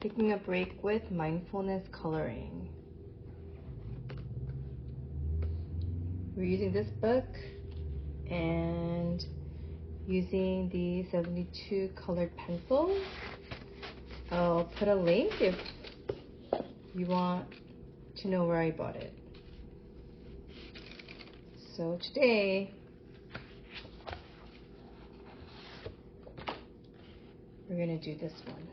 taking a break with mindfulness coloring. We're using this book and using the 72 colored pencils. I'll put a link if you want to know where I bought it. So today we're going to do this one.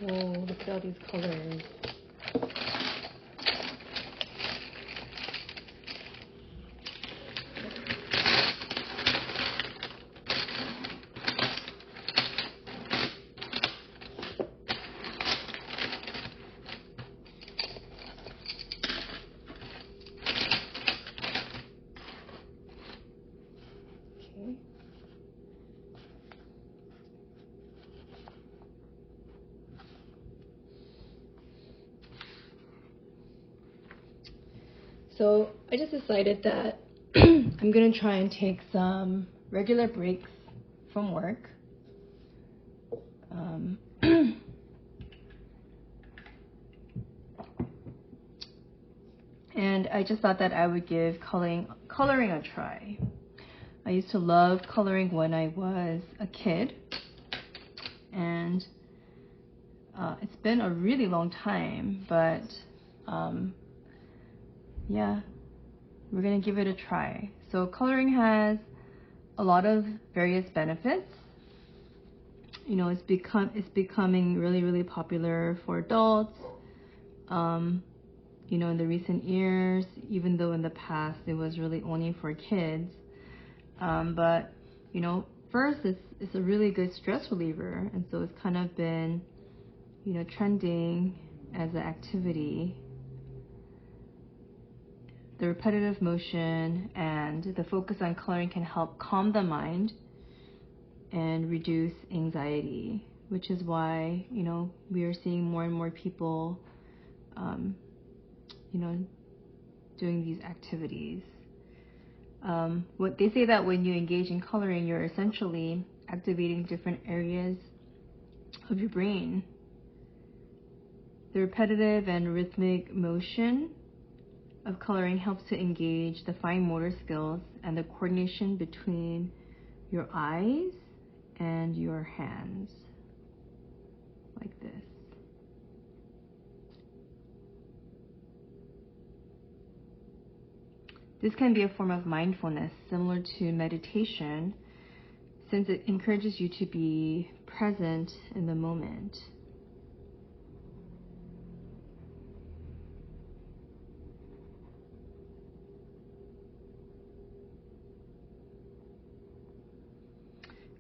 Whoa, look at all these colors. Okay. So I just decided that I'm going to try and take some regular breaks from work. And I just thought that I would give coloring a try. I used to love coloring when I was a kid, and it's been a really long time, but yeah, we're gonna give it a try. So coloring has a lot of various benefits. You know, it's becoming really popular for adults. You know, in the recent years, even though in the past it was really only for kids. But you know, first it's a really good stress reliever, and so it's kind of been, you know, trending as an activity. The repetitive motion and the focus on coloring can help calm the mind and reduce anxiety, which is why, you know, we are seeing more and more people, you know, doing these activities. What they say that when you engage in coloring, you're essentially activating different areas of your brain. The repetitive and rhythmic motion of coloring helps to engage the fine motor skills and the coordination between your eyes and your hands, like this. This can be a form of mindfulness similar to meditation, since it encourages you to be present in the moment.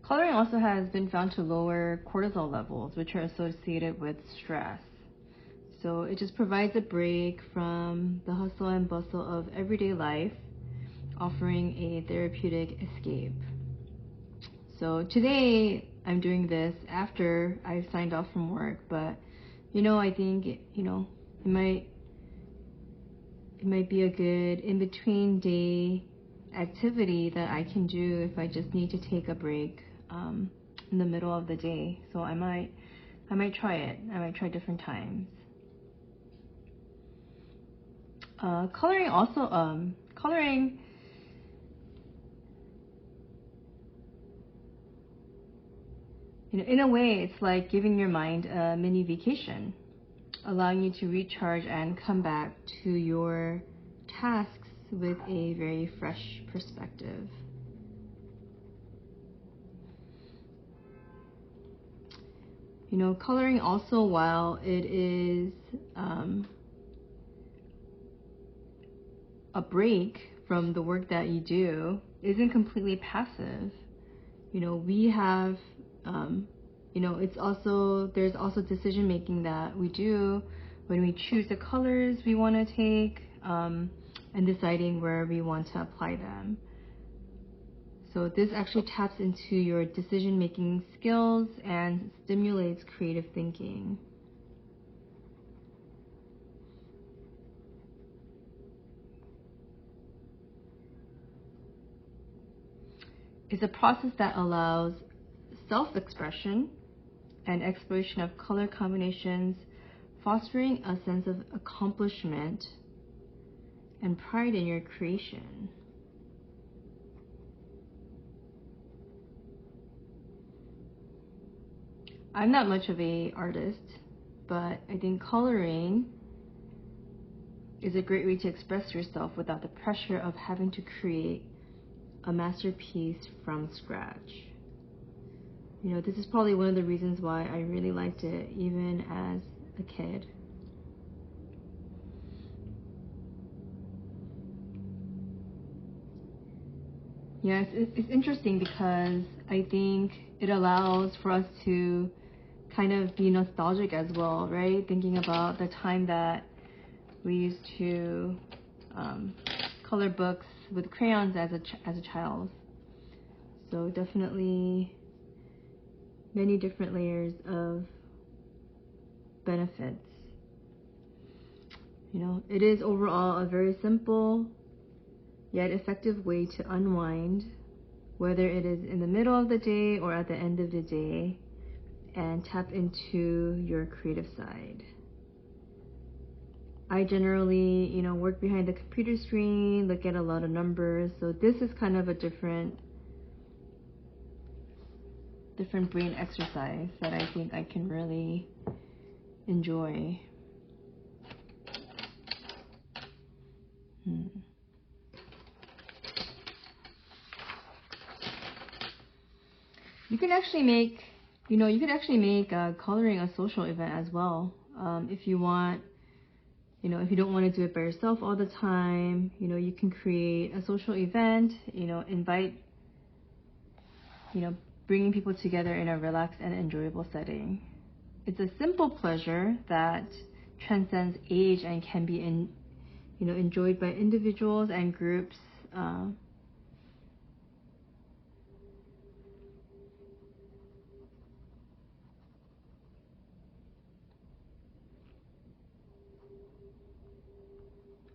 Coloring also has been found to lower cortisol levels, which are associated with stress. So it just provides a break from the hustle and bustle of everyday life, offering a therapeutic escape. So today I'm doing this after I've signed off from work, but you know, I think, you know, it might be a good in-between day activity that I can do if I just need to take a break in the middle of the day. So I might try it. I might try different times. Coloring also, coloring, you know, in a way, it's like giving your mind a mini vacation, allowing you to recharge and come back to your tasks with a very fresh perspective. You know, coloring also, while it is a break from the work that you do, isn't completely passive. You know, we have, you know, there's also decision making that we do when we choose the colors we want to take, and deciding where we want to apply them. So this actually taps into your decision making skills and stimulates creative thinking. It's a process that allows self-expression and exploration of color combinations, fostering a sense of accomplishment and pride in your creation. I'm not much of an artist, but I think coloring is a great way to express yourself without the pressure of having to create a masterpiece from scratch. You know, this is probably one of the reasons why I really liked it even as a kid. Yeah, it's interesting because I think it allows for us to kind of be nostalgic as well, right? Thinking about the time that we used to color books with crayons as a child. So definitely many different layers of benefits. You know, it is overall a very simple yet effective way to unwind, whether it is in the middle of the day or at the end of the day, and tap into your creative side. I generally, you know, work behind the computer screen, look at a lot of numbers, so this is kind of a different brain exercise that I think I can really enjoy. You can actually make, coloring a social event as well. If you want, if you don't want to do it by yourself all the time, you can create a social event, invite, bringing people together in a relaxed and enjoyable setting. It's a simple pleasure that transcends age and can be enjoyed by individuals and groups.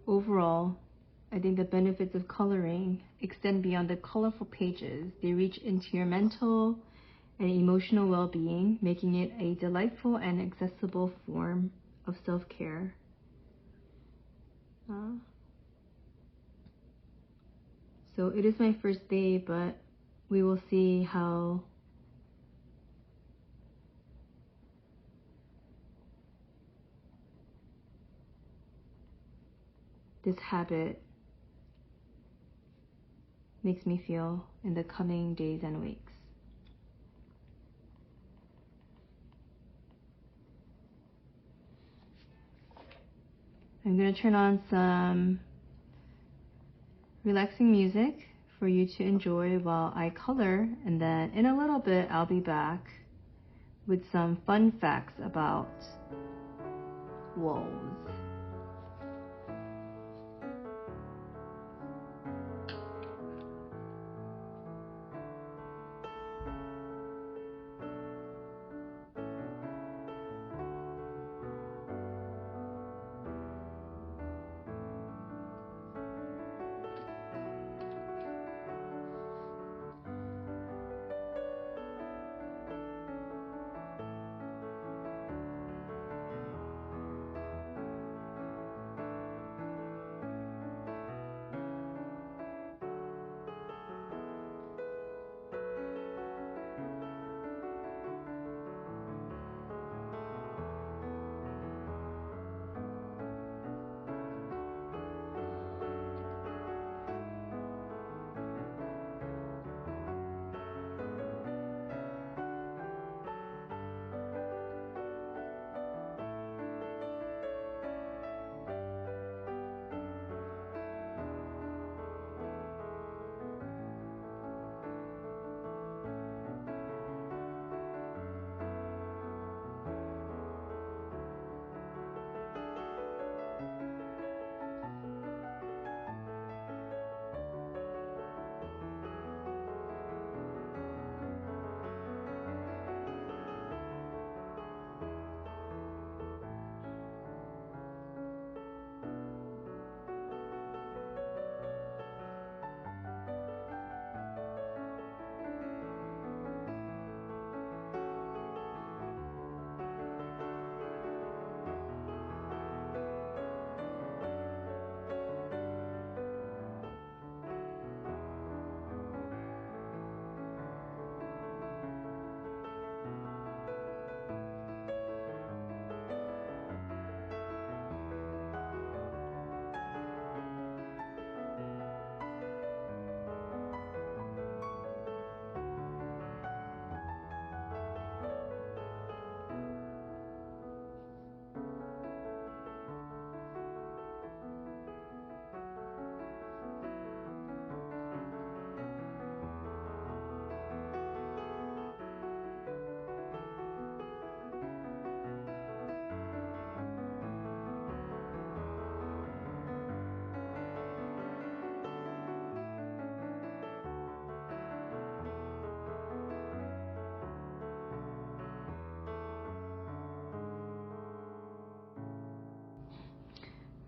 Overall, I think the benefits of coloring extend beyond the colorful pages. They reach into your mental and emotional well-being, making it a delightful and accessible form of self-care. So it is my first day, but we will see how this habit makes me feel in the coming days and weeks. I'm going to turn on some relaxing music for you to enjoy while I color, and then in a little bit I'll be back with some fun facts about wolves.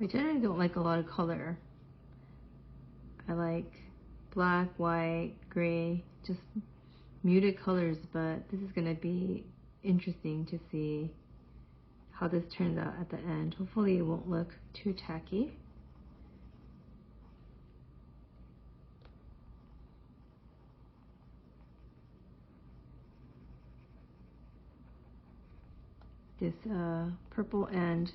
I generally don't like a lot of color. I like black, white, gray, just muted colors, but this is going to be interesting to see how this turns out at the end. Hopefully it won't look too tacky. This purple and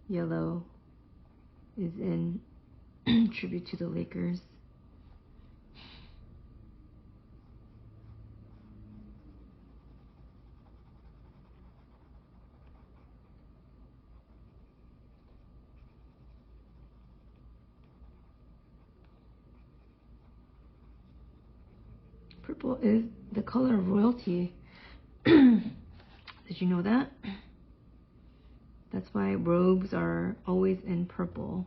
yellow is in tribute to the Lakers. Purple is the color of royalty. Did you know that? That's why robes are always in purple.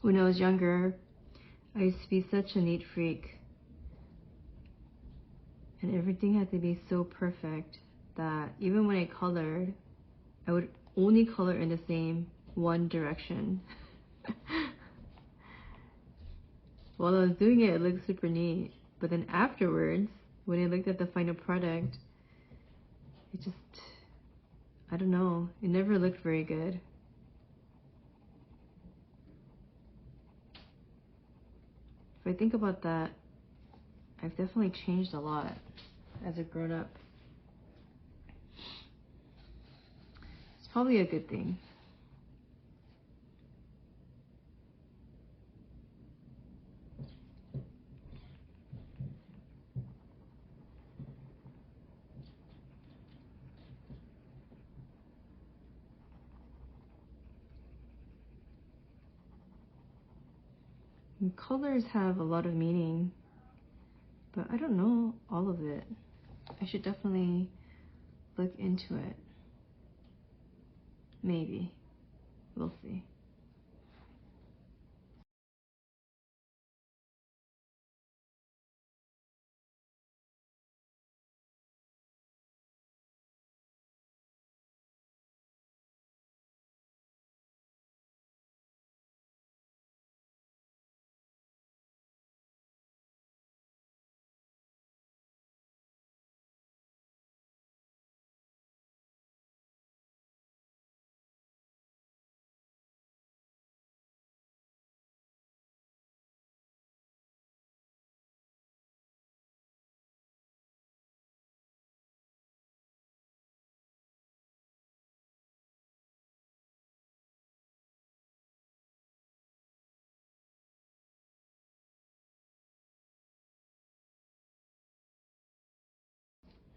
When I was younger, I used to be such a neat freak. And everything had to be so perfect that even when I colored, I would only color in the same one direction. While I was doing it, it looked super neat. But then afterwards, when I looked at the final product, it just, I don't know, it never looked very good. If I think about that, I've definitely changed a lot as a grown-up. It's probably a good thing. And colors have a lot of meaning, but I don't know all of it. I should definitely look into it. Maybe. We'll see.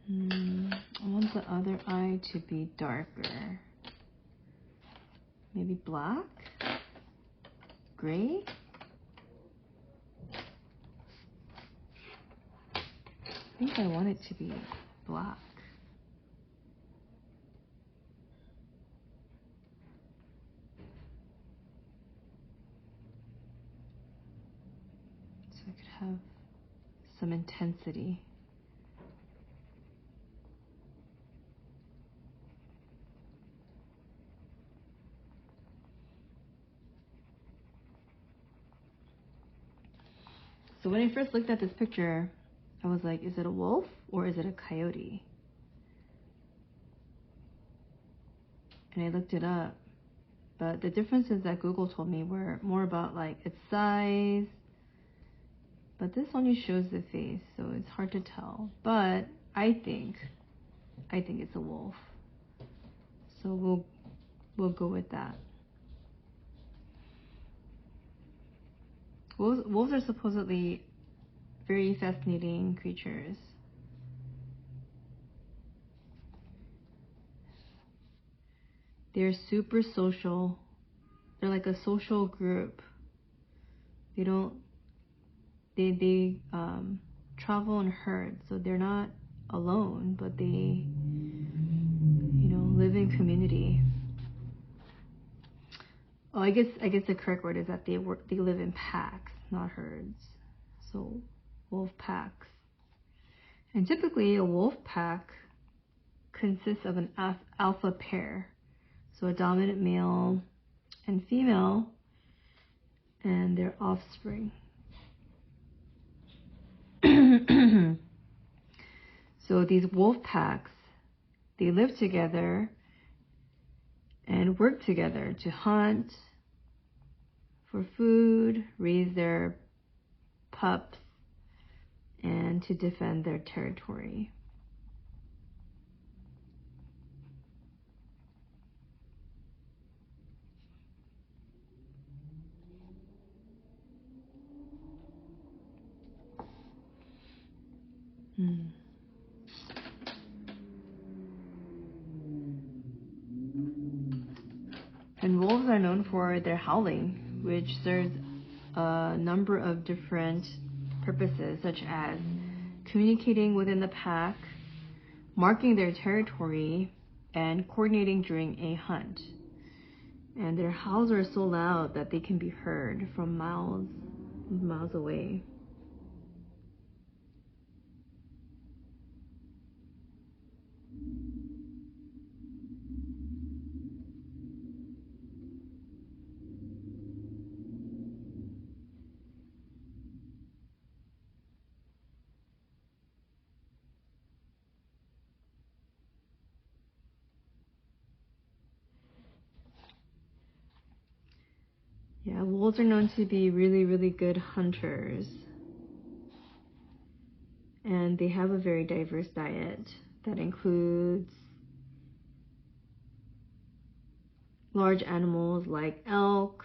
I want the other eye to be darker. Maybe black? Gray? I think I want it to be black. So I could have some intensity. So when I first looked at this picture, I was like, is it a wolf or is it a coyote? And I looked it up, but the differences that Google told me were more about like its size, but this only shows the face, so it's hard to tell. But I think it's a wolf. So we'll go with that. Wolves are supposedly very fascinating creatures. They're super social. They're like a social group. They travel in herds, so they're not alone, but they, live in community. Oh, I guess the correct word is that they live in packs, not herds. So wolf packs. And typically a wolf pack consists of an alpha pair. So a dominant male and female and their offspring. So these wolf packs, they live together and work together to hunt for food, raise their pups, and to defend their territory. And wolves are known for their howling, which serves a number of different purposes, such as communicating within the pack, marking their territory, and coordinating during a hunt. And their howls are so loud that they can be heard from miles away. Yeah, wolves are known to be really, really good hunters. And they have a very diverse diet that includes large animals like elk,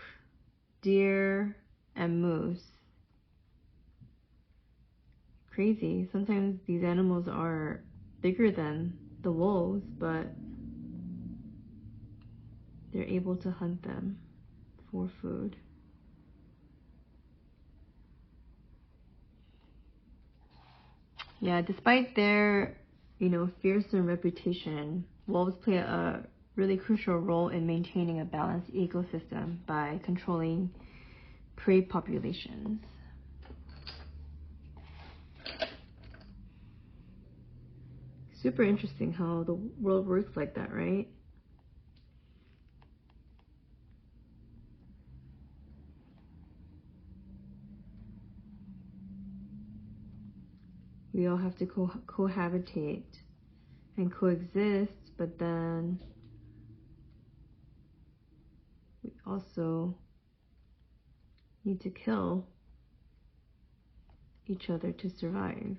deer, and moose. Crazy. Sometimes these animals are bigger than the wolves, but they're able to hunt them for food. Yeah, despite their, fearsome reputation, wolves play a really crucial role in maintaining a balanced ecosystem by controlling prey populations. Super interesting how the world works like that, right? We all have to cohabitate and coexist, but then we also need to kill each other to survive.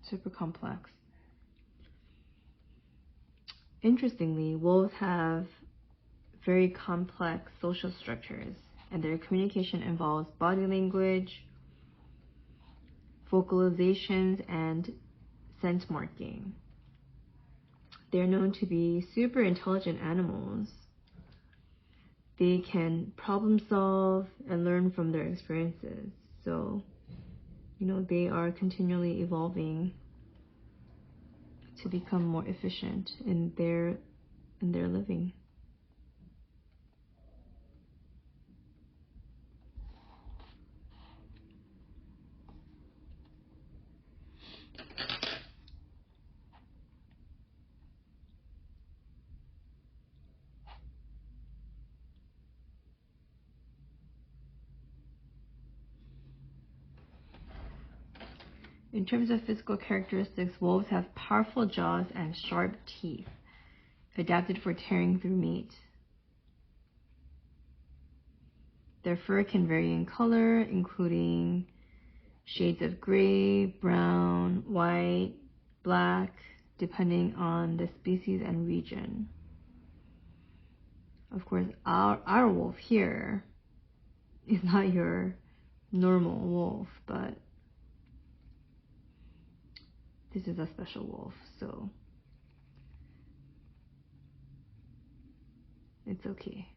Super complex. Interestingly, wolves have very complex social structures, and their communication involves body language, vocalizations, and scent marking. They're known to be super intelligent animals. They can problem solve and learn from their experiences. So, they are continually evolving to become more efficient in their living. In terms of physical characteristics, wolves have powerful jaws and sharp teeth, adapted for tearing through meat. Their fur can vary in color, including shades of gray, brown, white, black, depending on the species and region. Of course, our wolf here is not your normal wolf, but this is a special wolf, so it's okay.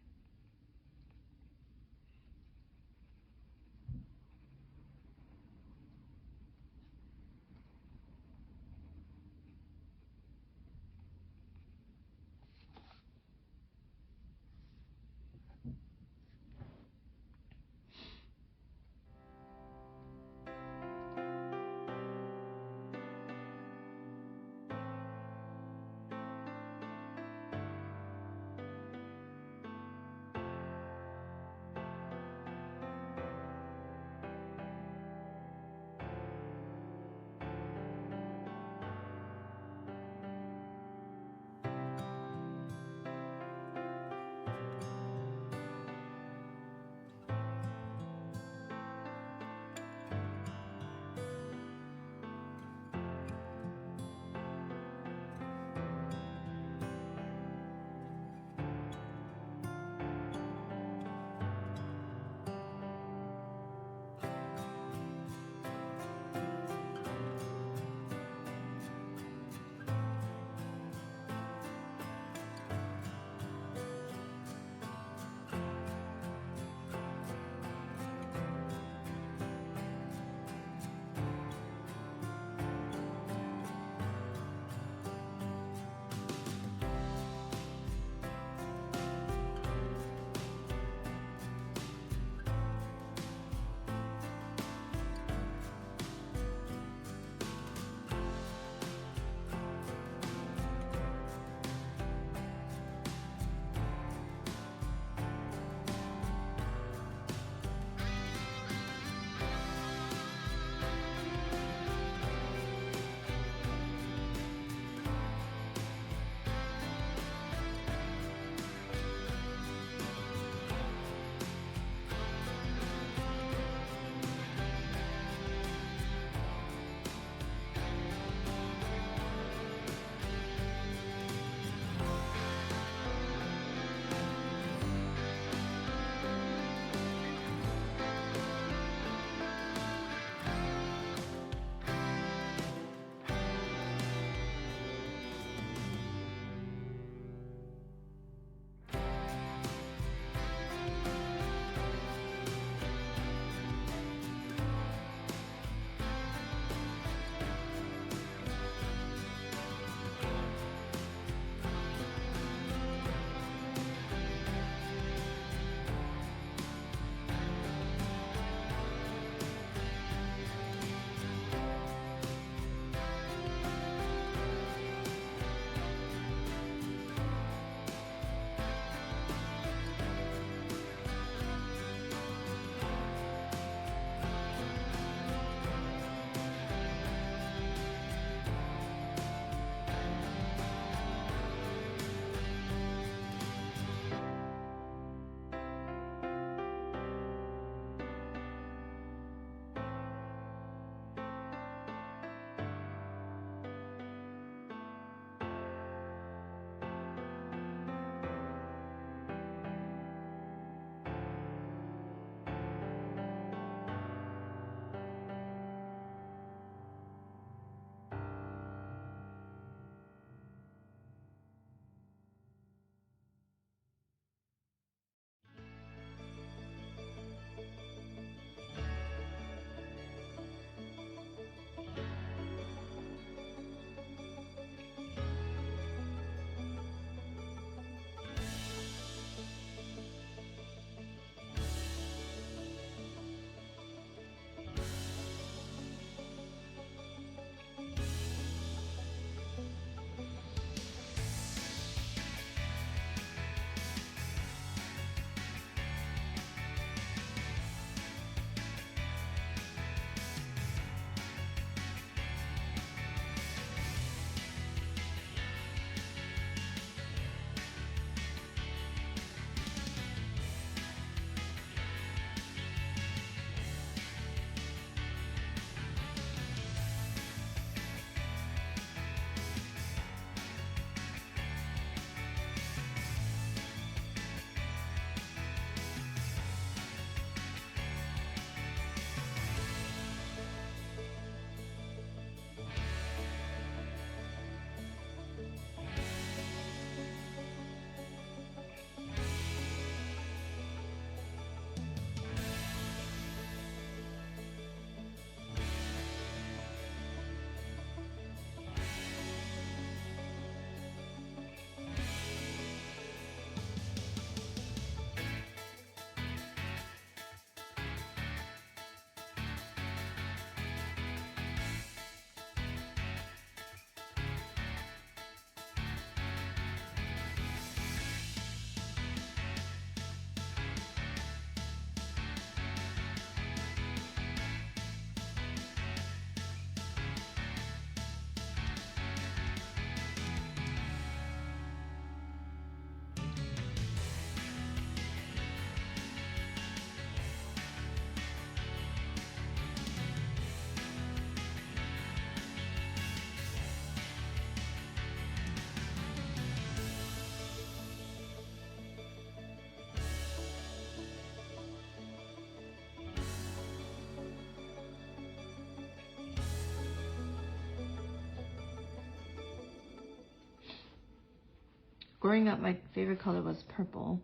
growing up, my favorite color was purple.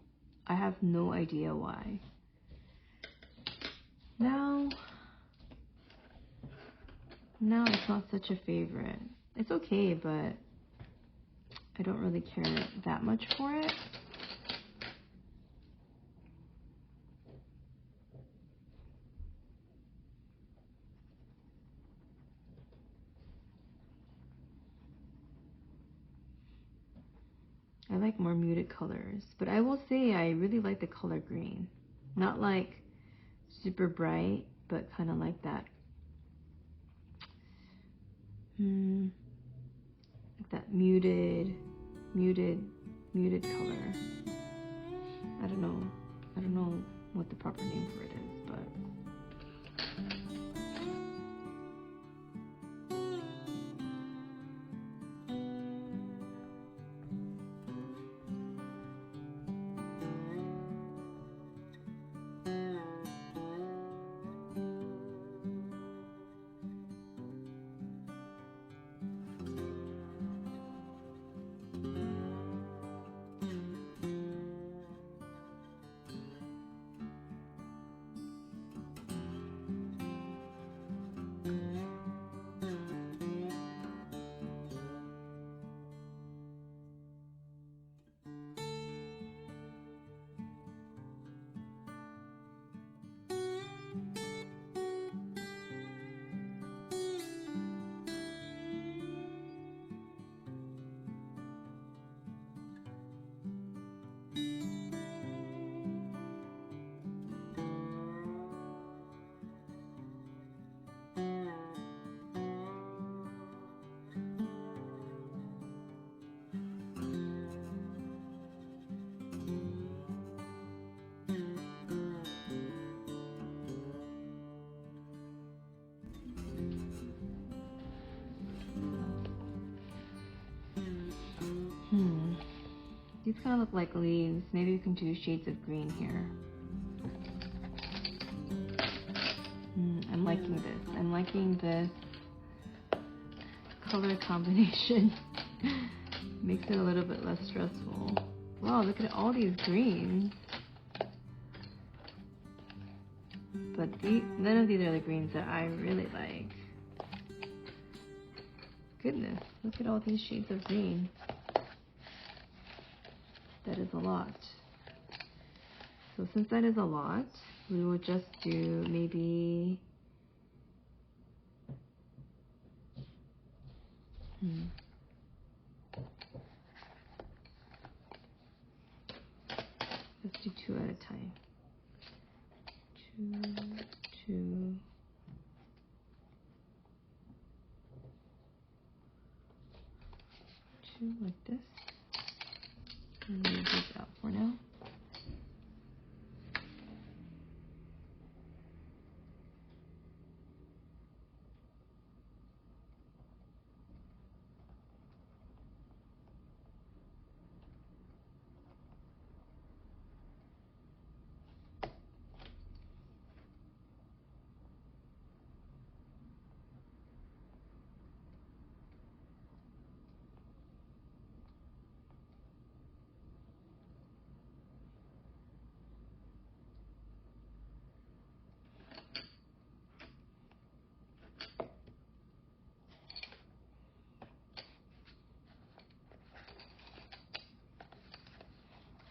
I have no idea why. Now it's not such a favorite. It's okay, but I don't really care that much for it. I like more muted colors, but I will say I really like the color green. Not like super bright, but kind of like that. Like that muted color. I don't know what the proper name for it is, but these kind of look like leaves. Maybe we can do shades of green here. I'm liking this color combination. Makes it a little bit less stressful. Wow, look at all these greens. But none of these are the greens that I really like. Goodness, look at all these shades of green. That is a lot. So since that is a lot, we will just do maybe let's do 2 at a time. 2 like this. And leave this out for now.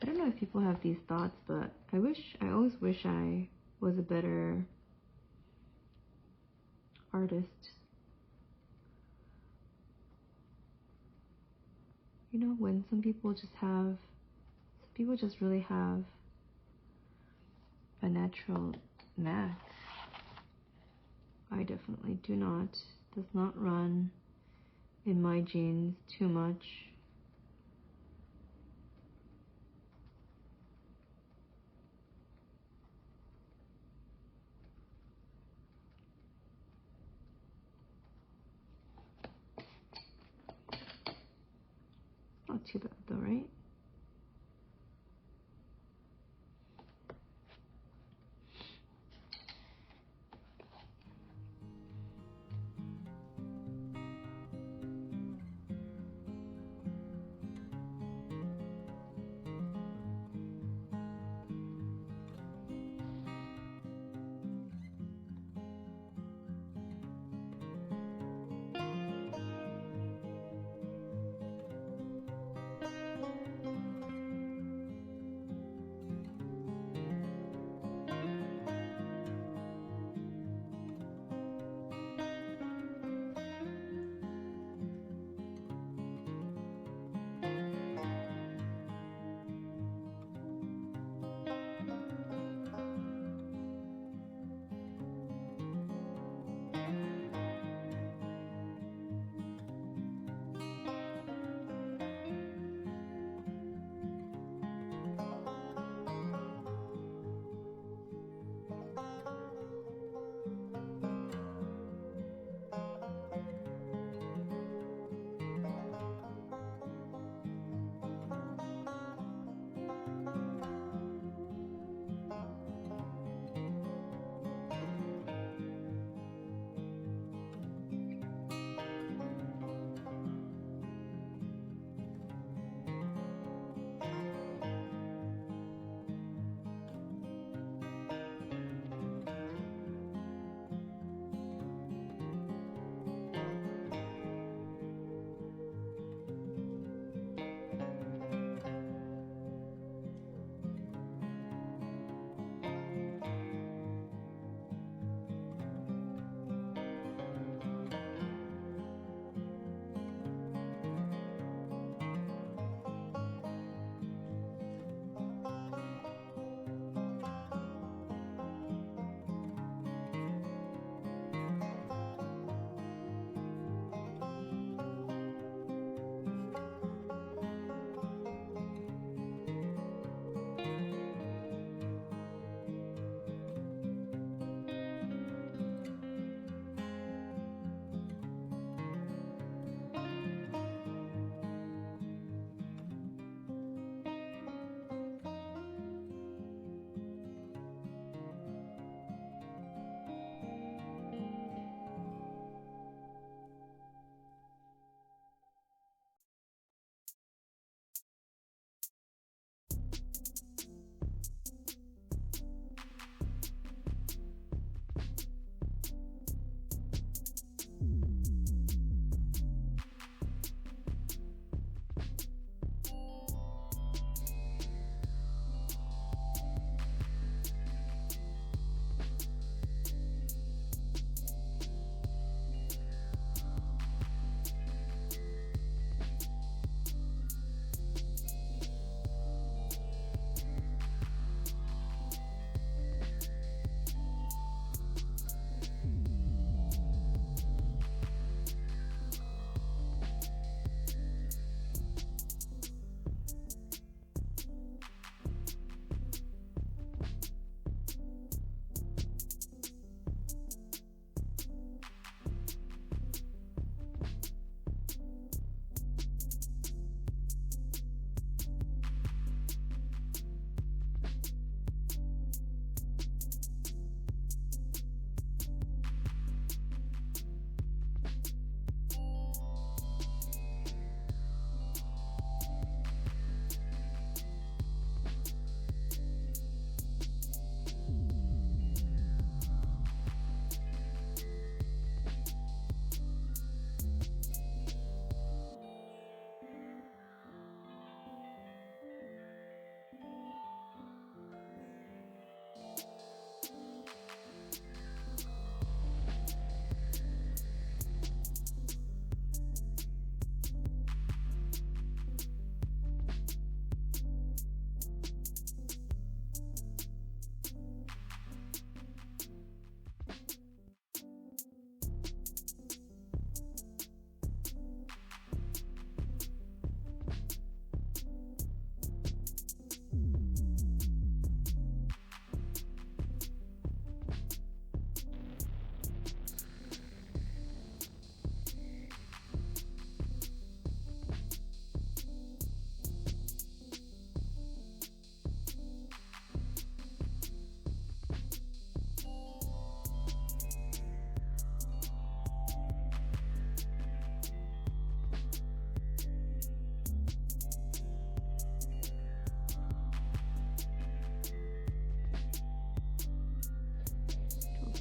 I don't know if people have these thoughts, but I always wish I was a better artist. You know, when some people just really have a natural knack. I definitely do not. Does not run in my genes too much. Not too bad though, right?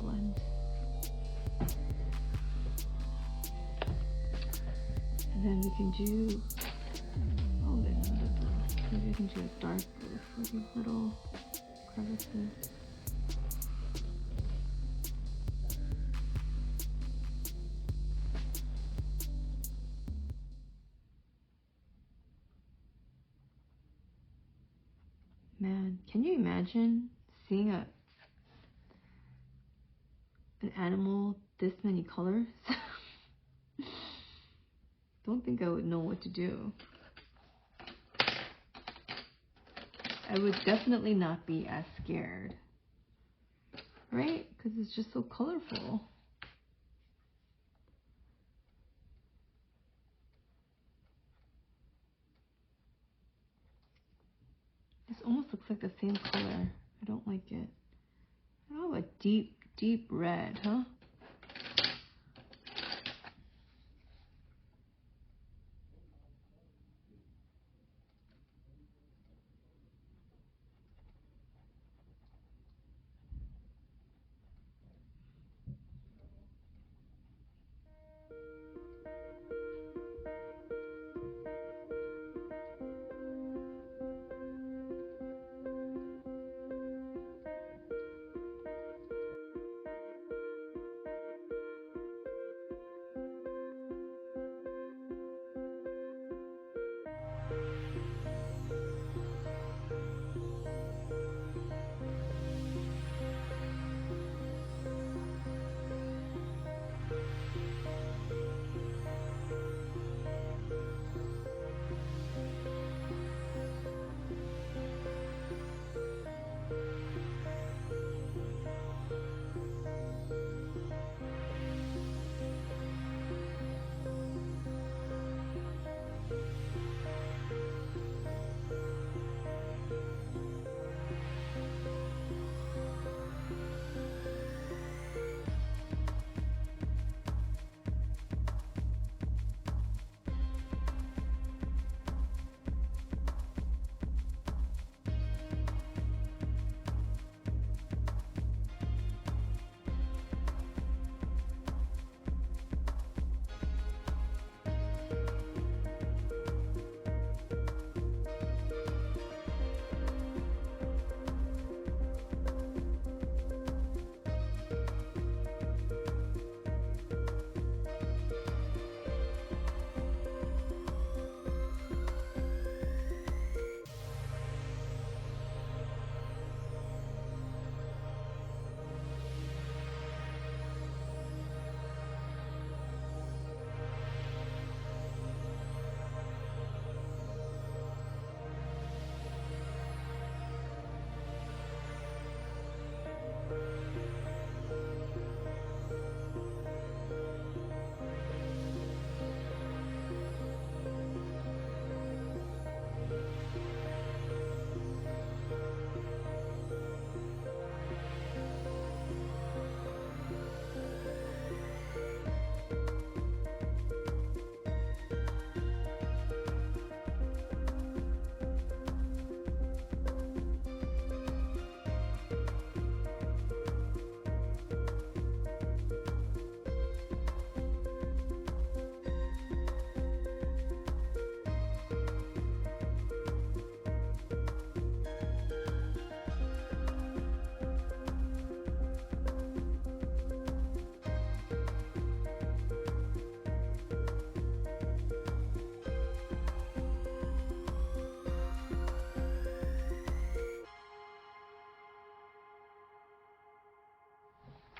blend. And then we can do, oh, there's another blue. Maybe I can do a dark blue for these little crevices. Man, can you imagine seeing an animal this many colors? Don't think I would know what to do. I would definitely not be as scared, right? Because it's just so colorful. This almost looks like the same color. I don't like it. Oh, a deep, deep red, huh?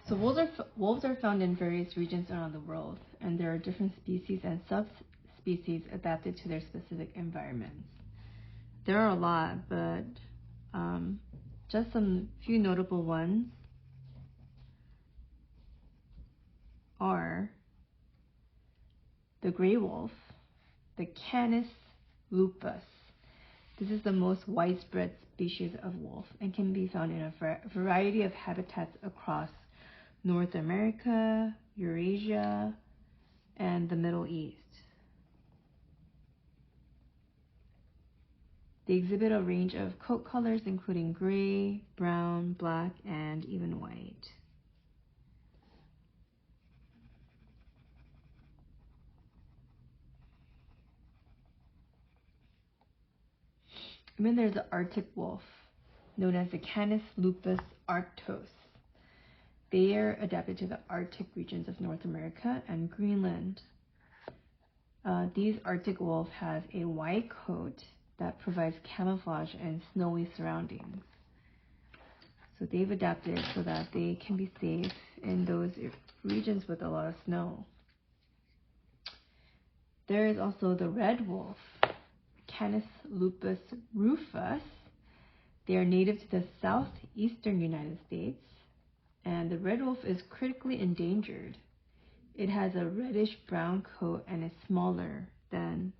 So wolves are found in various regions around the world, and there are different species and subspecies adapted to their specific environments. There are a lot, but just some few notable ones are the gray wolf, the Canis lupus. This is the most widespread species of wolf and can be found in a variety of habitats across North America, Eurasia, and the Middle East. They exhibit a range of coat colors including gray, brown, black, and even white. And then there's the Arctic wolf, known as the Canis lupus arctos. They are adapted to the Arctic regions of North America and Greenland. These Arctic wolves have a white coat that provides camouflage and snowy surroundings. So they've adapted so that they can be safe in those regions with a lot of snow. There is also the red wolf, Canis lupus rufus. They are native to the southeastern United States, and the red wolf is critically endangered. It has a reddish-brown coat and is smaller than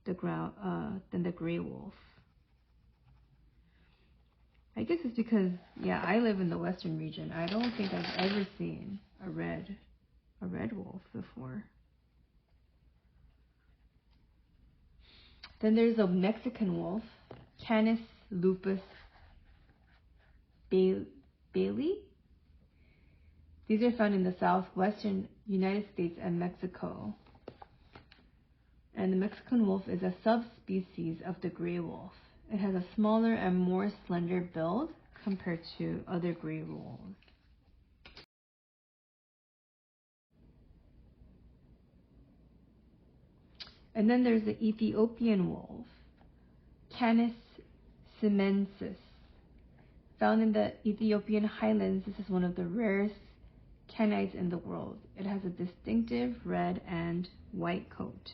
the gray wolf. I guess it's because, I live in the western region. I don't think I've ever seen a red wolf before. Then there's a Mexican wolf, Canis lupus bailey. These are found in the southwestern United States and Mexico. And the Mexican wolf is a subspecies of the gray wolf. It has a smaller and more slender build compared to other gray wolves. And then there's the Ethiopian wolf, Canis simensis. Found in the Ethiopian highlands, this is one of the rarest canids in the world. It has a distinctive red and white coat.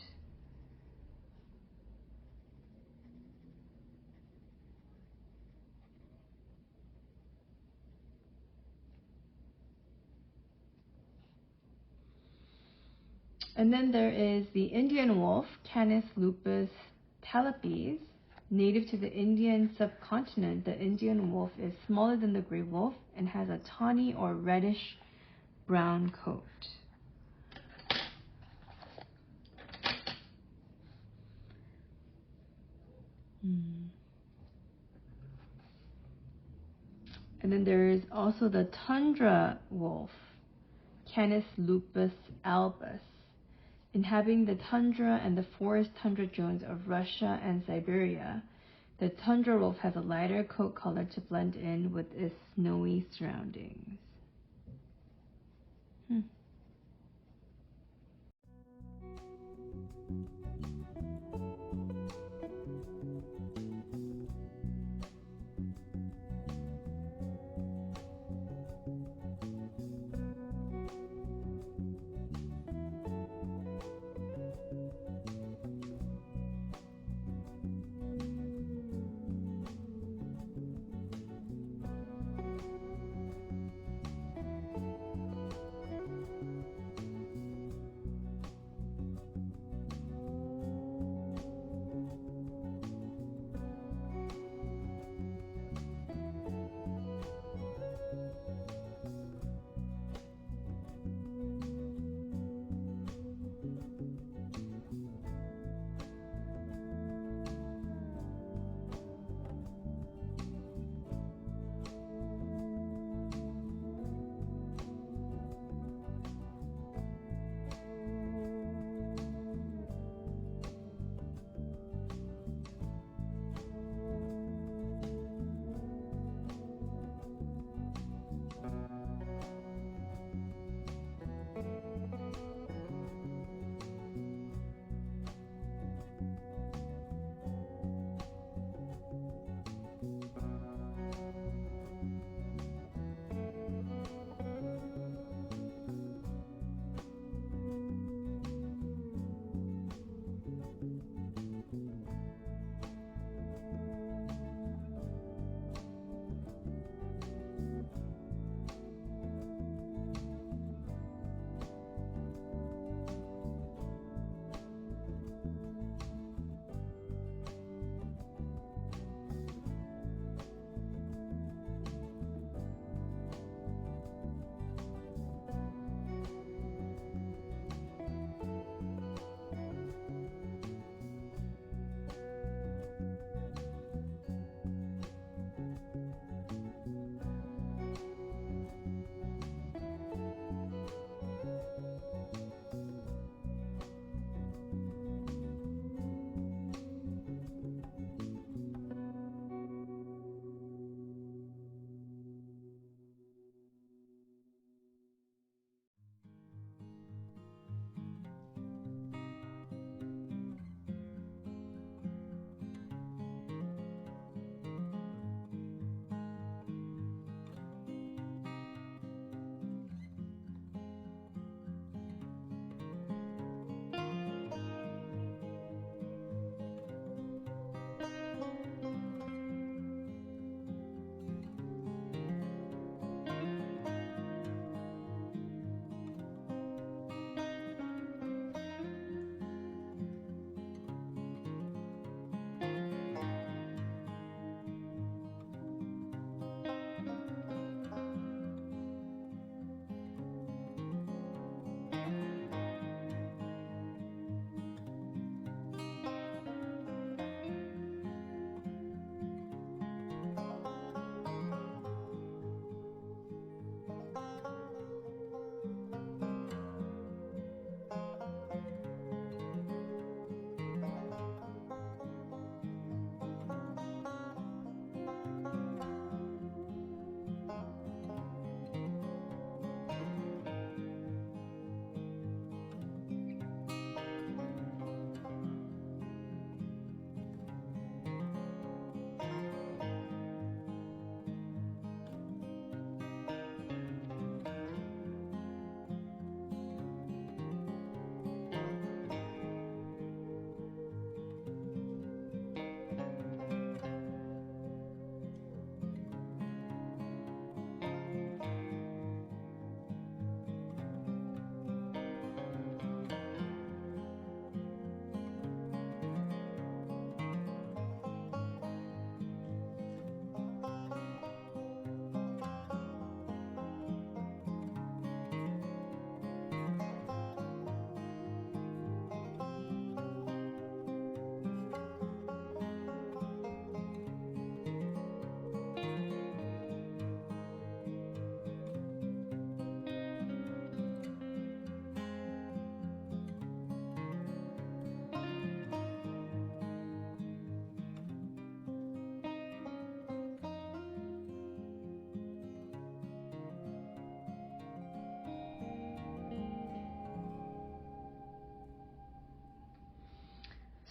And then there is the Indian wolf, Canis lupus talipes. Native to the Indian subcontinent, the Indian wolf is smaller than the gray wolf and has a tawny or reddish brown coat. And then there is also the tundra wolf, Canis lupus albus, inhabiting the tundra and the forest tundra zones of Russia and Siberia. The tundra wolf has a lighter coat color to blend in with its snowy surroundings.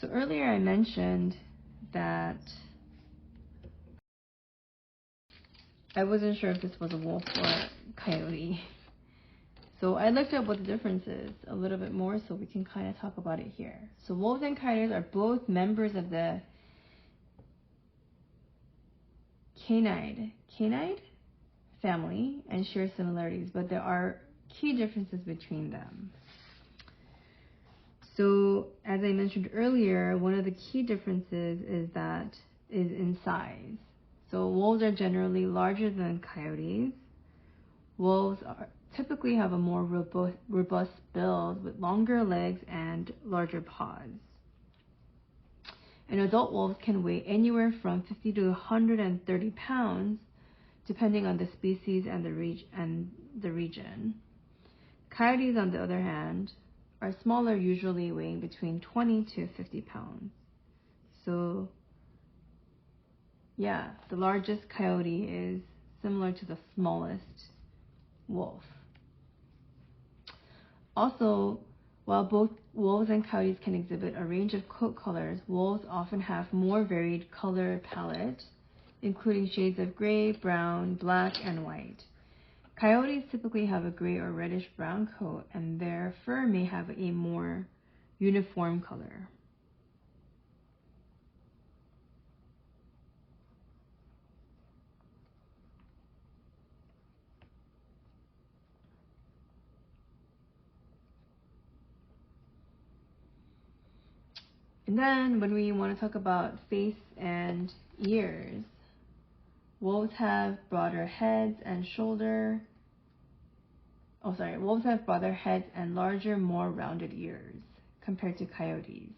So earlier I mentioned that I wasn't sure if this was a wolf or coyote. So I looked up what the difference is a little bit more so we can kind of talk about it here. So wolves and coyotes are both members of the canid family and share similarities, but there are key differences between them. So as I mentioned earlier, one of the key differences is in size. So wolves are generally larger than coyotes. Wolves typically have a more robust build with longer legs and larger paws. And adult wolves can weigh anywhere from 50 to 130 pounds, depending on the species and the region. Coyotes, on the other hand, are smaller, usually weighing between 20 to 50 pounds. So, yeah, the largest coyote is similar to the smallest wolf. Also, while both wolves and coyotes can exhibit a range of coat colors, wolves often have more varied color palette, including shades of gray, brown, black, and white. Coyotes typically have a gray or reddish-brown coat, and their fur may have a more uniform color. And then when we want to talk about face and ears, wolves have broader heads and wolves have broader heads and larger, more rounded ears compared to coyotes.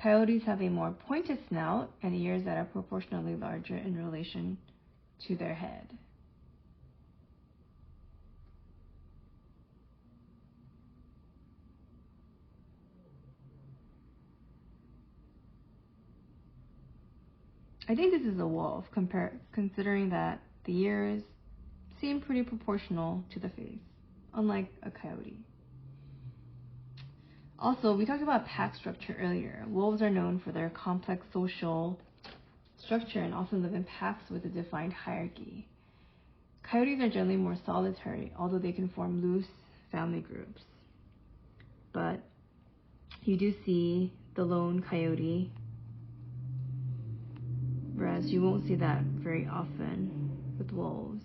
Coyotes have a more pointed snout and ears that are proportionally larger in relation to their head. I think this is a wolf, considering that the ears seem pretty proportional to the face, unlike a coyote. Also, we talked about pack structure earlier. Wolves are known for their complex social structure and often live in packs with a defined hierarchy. Coyotes are generally more solitary, although they can form loose family groups. But you do see the lone coyote, whereas you won't see that very often with wolves.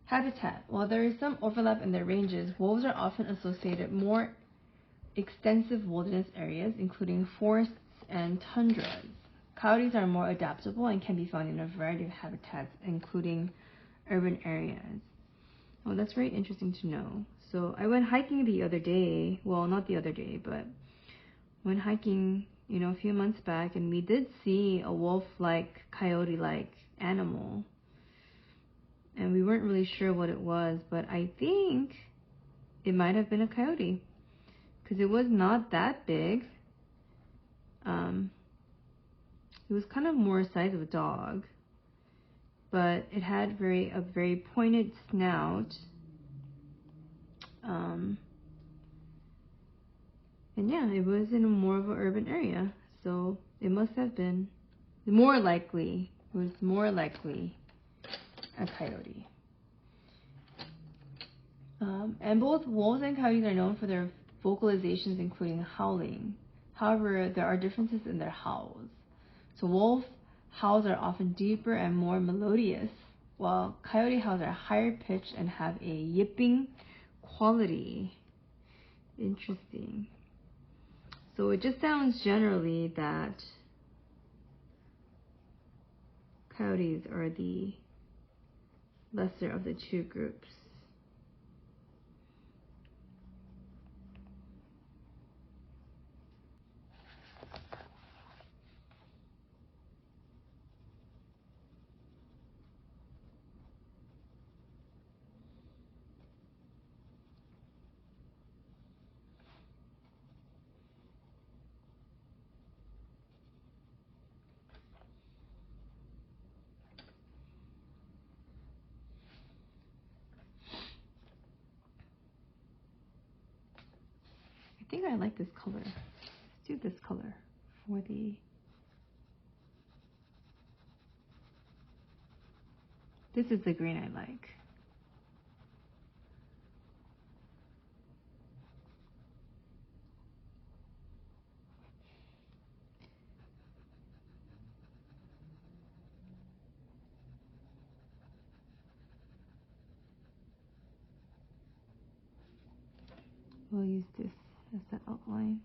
Habitat. While there is some overlap in their ranges, wolves are often associated with more extensive wilderness areas, including forests and tundras. Coyotes are more adaptable and can be found in a variety of habitats, including urban areas. Oh, that's very interesting to know. So I went hiking the other day. Well, not the other day, but went hiking, a few months back, and we did see a wolf-like, coyote-like animal. And we weren't really sure what it was, but I think it might have been a coyote, because it was not that big. It was kind of more the size of a dog, but it had a very pointed snout. And yeah, it was in more of an urban area, so it must have been more likely a coyote. And both wolves and coyotes are known for their vocalizations, including howling. However, there are differences in their howls. So wolf howls are often deeper and more melodious, while coyote howls are higher pitched and have a yipping quality. Interesting. So it just sounds generally that coyotes are the lesser of the two groups. I think I like this color. Let's do this color for the... This is the green I like. We'll use this as the outline.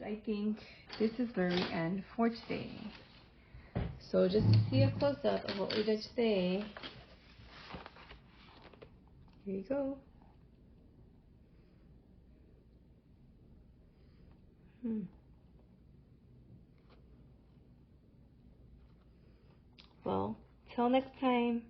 I think this is where we end for today. So just to see a close-up of what we did today, here you go. Well, till next time.